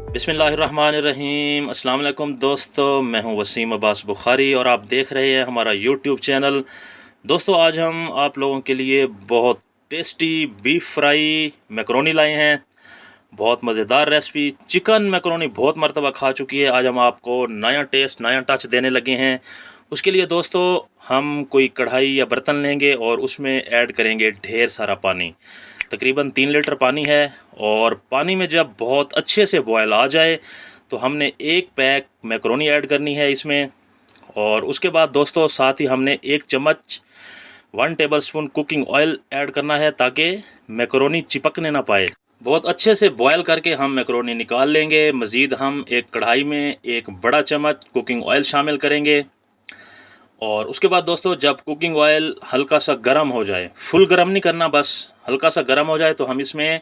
बिस्मिल्लाहिर्रहमानिर्रहीम। अस्सलाम वालेकुम दोस्तों, मैं हूं वसीम अब्बास बुखारी और आप देख रहे हैं हमारा यूट्यूब चैनल। दोस्तों, आज हम आप लोगों के लिए बहुत टेस्टी बीफ फ्राई मैकरोनी लाए हैं। बहुत मज़ेदार रेसिपी। चिकन मैकरोनी बहुत मरतबा खा चुकी है, आज हम आपको नया टेस्ट नया टच देने लगे हैं। उसके लिए दोस्तों हम कोई कढ़ाई या बर्तन लेंगे और उसमें ऐड करेंगे ढेर सारा पानी। तकरीबन 3 लीटर पानी है और पानी में जब बहुत अच्छे से बॉयल आ जाए तो हमने 1 पैक मैकरोनी ऐड करनी है इसमें। और उसके बाद दोस्तों साथ ही हमने 1 चम्मच 1 टेबलस्पून कुकिंग ऑयल ऐड करना है ताकि मैकरोनी चिपकने ना पाए। बहुत अच्छे से बॉयल करके हम मैकरोनी निकाल लेंगे। मज़ीद हम एक कढ़ाई में 1 बड़ा चम्मच कुकिंग ऑयल शामिल करेंगे और उसके बाद दोस्तों जब कुकिंग ऑयल हल्का सा गर्म हो जाए, फुल गर्म नहीं करना, बस हल्का सा गर्म हो जाए, तो हम इसमें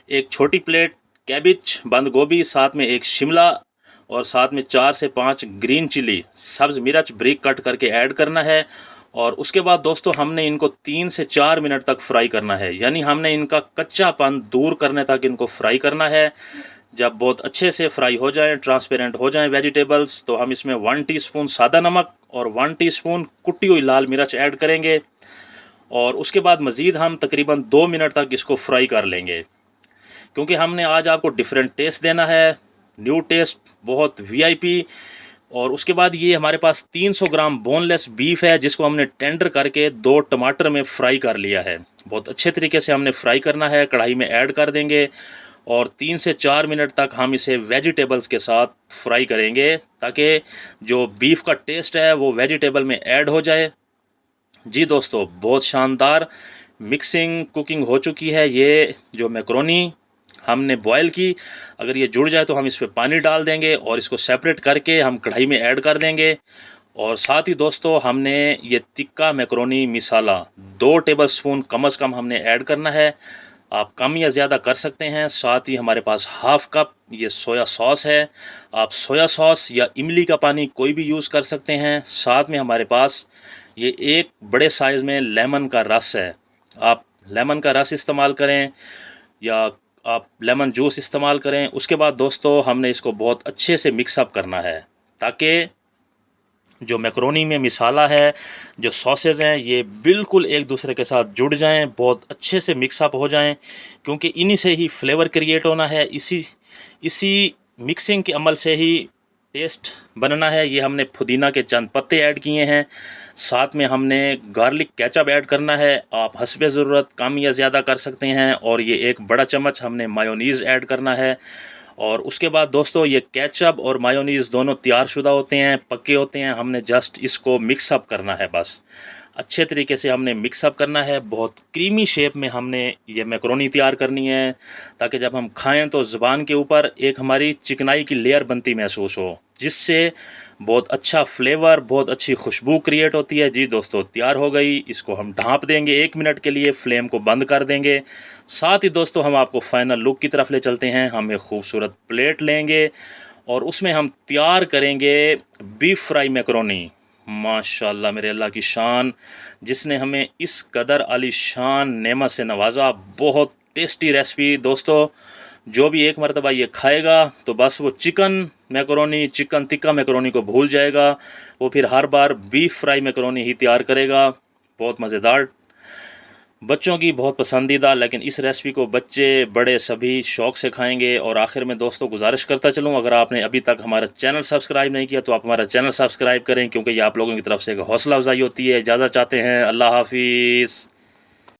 एक छोटी प्लेट कैबिज बंद गोभी, साथ में 1 शिमला और साथ में 4 से 5 ग्रीन चिली सब्ज़ मिर्च ब्रिक कट करके ऐड करना है। और उसके बाद दोस्तों हमने इनको 3 से 4 मिनट तक फ्राई करना है, यानी हमने इनका कच्चापन दूर करने तक इनको फ्राई करना है। जब बहुत अच्छे से फ्राई हो जाएं, ट्रांसपेरेंट हो जाएं वेजिटेबल्स, तो हम इसमें 1 टीस्पून सादा नमक और 1 टीस्पून कुटी हुई लाल मिर्च ऐड करेंगे। और उसके बाद मज़ीद हम तकरीबन 2 मिनट तक इसको फ्राई कर लेंगे, क्योंकि हमने आज आपको डिफरेंट टेस्ट देना है, न्यू टेस्ट, बहुत वीआईपी। और उसके बाद ये हमारे पास 300 ग्राम बोनलेस बीफ है जिसको हमने टेंडर करके 2 टमाटर में फ्राई कर लिया है। बहुत अच्छे तरीके से हमने फ्राई करना है, कढ़ाई में ऐड कर देंगे और 3 से 4 मिनट तक हम इसे वेजिटेबल्स के साथ फ्राई करेंगे ताकि जो बीफ का टेस्ट है वो वेजिटेबल में ऐड हो जाए। जी दोस्तों, बहुत शानदार मिक्सिंग कुकिंग हो चुकी है। ये जो मैकरोनी हमने बॉयल की, अगर ये जुड़ जाए तो हम इस पर पानी डाल देंगे और इसको सेपरेट करके हम कढ़ाई में ऐड कर देंगे। और साथ ही दोस्तों हमने ये तिक्का मैकरोनी मिसाला 2 टेबलस्पून कम से कम हमने ऐड करना है। आप कम या ज़्यादा कर सकते हैं। साथ ही हमारे पास हाफ़ कप ये सोया सॉस है। आप सोया सॉस या इमली का पानी कोई भी यूज़ कर सकते हैं। साथ में हमारे पास ये 1 बड़े साइज़ में लेमन का रस है। आप लेमन का रस इस्तेमाल करें या आप लेमन जूस इस्तेमाल करें। उसके बाद दोस्तों हमने इसको बहुत अच्छे से मिक्सअप करना है ताकि जो मैकरोनी में मिसाला है, जो सॉसेज हैं, ये बिल्कुल एक दूसरे के साथ जुड़ जाएं, बहुत अच्छे से मिक्सअप हो जाएं, क्योंकि इन्हीं से ही फ्लेवर क्रिएट होना है। इसी मिक्सिंग के अमल से ही टेस्ट बनना है। ये हमने पुदीना के चंद पत्ते ऐड किए हैं। साथ में हमने गार्लिक केचप ऐड करना है। आप हस्बे ज़रूरत कम या ज़्यादा कर सकते हैं। और ये 1 बड़ा चम्मच हमने मायोनीज़ ऐड करना है। और उसके बाद दोस्तों ये केचप और मायोनीज़ दोनों तैयारशुदा होते हैं, पक्के होते हैं। हमने जस्ट इसको मिक्सअप करना है, बस अच्छे तरीके से हमने मिक्सअप करना है। बहुत क्रीमी शेप में हमने ये मैकरोनी तैयार करनी है ताकि जब हम खाएं तो ज़ुबान के ऊपर एक हमारी चिकनाई की लेयर बनती महसूस हो, जिससे बहुत अच्छा फ्लेवर, बहुत अच्छी खुशबू क्रिएट होती है। जी दोस्तों, तैयार हो गई। इसको हम ढाँप देंगे 1 मिनट के लिए, फ्लेम को बंद कर देंगे। साथ ही दोस्तों हम आपको फाइनल लुक की तरफ ले चलते हैं। हम एक खूबसूरत प्लेट लेंगे और उसमें हम तैयार करेंगे बीफ फ्राई मैकरोनी। माशाल्लाह मेरे अल्लाह की शान, जिसने हमें इस कदर आलीशान नेमत से नवाजा। बहुत टेस्टी रेसिपी दोस्तों। जो भी एक मरतबा ये खाएगा तो बस वो chicken macaroni, chicken tikka macaroni को भूल जाएगा। वो फिर हर बार बीफ फ्राई मैकरोनी ही तैयार करेगा। बहुत मज़ेदार, बच्चों की बहुत पसंदीदा, लेकिन इस रेसिपी को बच्चे बड़े सभी शौक़ से खाएंगे। और आखिर में दोस्तों गुजारिश करता चलूँ, अगर आपने अभी तक हमारा चैनल सब्सक्राइब नहीं किया तो आप हमारा चैनल सब्सक्राइब करें, क्योंकि ये आप लोगों की तरफ से एक हौसला अफजाई होती है। इजाज़त चाहते हैं। अल्लाह हाफिज़।